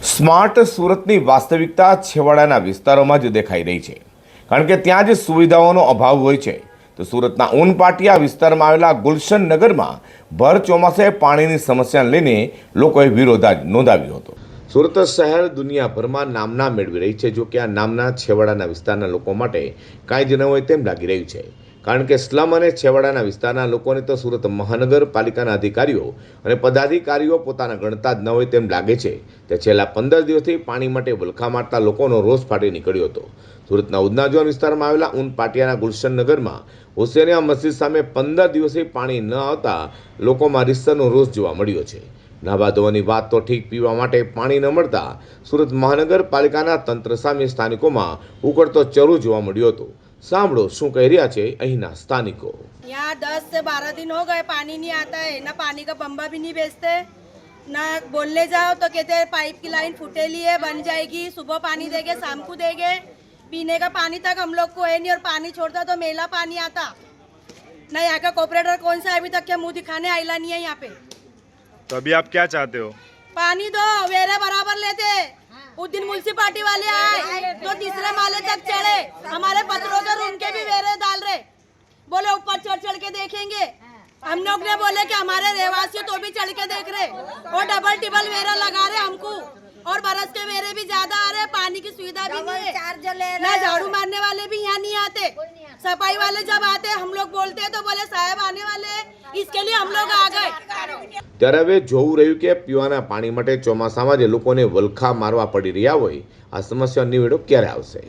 Smart સુરતની વાસ્તવિકતા છેવાડાના વિસ્તારોમાં જ દેખાઈ રહી છે, કારણ કે ત્યાં જ સુવિધાઓનો અભાવ હોય છે. તો સુરતના ઉનપાટિયા વિસ્તારમાં આવેલા ગુલશન નગરમાં ભર ચોમાસે પાણીની સમસ્યાને લઈને લોકોએ વિરોધ નોંધાવ્યો હતો. સુરત શહેર દુનિયાભરમાં નામના મેળવી રહી છે, જો કે આ નામના છેવાડાના વિસ્તારના લોકો માટે કાંઈ જ ન હોય તેમ લાગી રહ્યું છે, કારણ કે સ્લમ અને છેવાડાના વિસ્તારના લોકોને તો સુરત મહાનગરપાલિકાના અધિકારીઓ અને પદાધિકારીઓ પોતાના ગણતા જ ન હોય તેમ લાગે છે. તે છેલ્લા 15 દિવસથી પાણી માટે વલખા મારતા લોકોનો રોષ ફાટી નીકળ્યો હતો. સુરતના ઉધના ઝોન વિસ્તારમાં આવેલા ઉનપાટિયાના ગુલશન નગરમાં હુસેનિયા મસ્જિદ સામે 15 દિવસથી પાણી ન આવતા લોકોમાં રીતસરનો રોષ જોવા મળ્યો છે. નાહવા ધોવાની વાત તો ઠીક, પીવા માટે પાણી ન મળતા સુરત મહાનગરપાલિકાના તંત્ર સામે સ્થાનિકોમાં ઉકળતો ચરો જોવા મળ્યો હતો. સાંભળો શું કહી રહ્યા છે અહીંના સ્થાનિકો. यहाँ 10 से 12 दिन हो गए, पानी नहीं आता है ना, पानी का बम्बा भी नहीं बेचते ना, बोलने जाओ तो कहते हैं पाइप की लाइन फुटेली है, बन जाएगी, सुबह पानी देंगे शाम को देंगे, पीने का पानी तक हम लोग को है नहीं, और पानी छोड़ता तो मेला पानी आता ना. यहाँ का कॉर्पोरेटर कौन सा अभी तक क्या मुंह दिखाने आइला नहीं है यहाँ पे. तो अभी आप क्या चाहते हो? पानी दो, वेरे बराबर लेते. उस दिन म्यूनसिपालिटी वाले आए तो तीसरे माले तक चढ़े, हमारे पत्रों के रूम के भी वेरे डाल रहे, बोले ऊपर चढ़ चढ़ के देखेंगे. हम लोग ने बोले कि हमारे रहवासी तो भी चढ़ के देख रहे, और डबल टिबल वेरा लगा रहे हमको, और बरस के वेरे भी ज्यादा आ रहे, पानी की सुविधा भी नहीं है ना, झाड़ू मारने वाले भी यहाँ नहीं आते. सफाई वाले जब आते हम लोग बोलते हैं तो बोले साहब आने वाले हैं, इसके लिए हम लोग आ गए. ત્યારે હવે જોવું રહ્યું કે પીવાના પાણી માટે ચોમાસામાં જે લોકોને વલખા મારવા પડી રહ્યા હોય, આ સમસ્યાનો નિવેડો ક્યારે આવશે.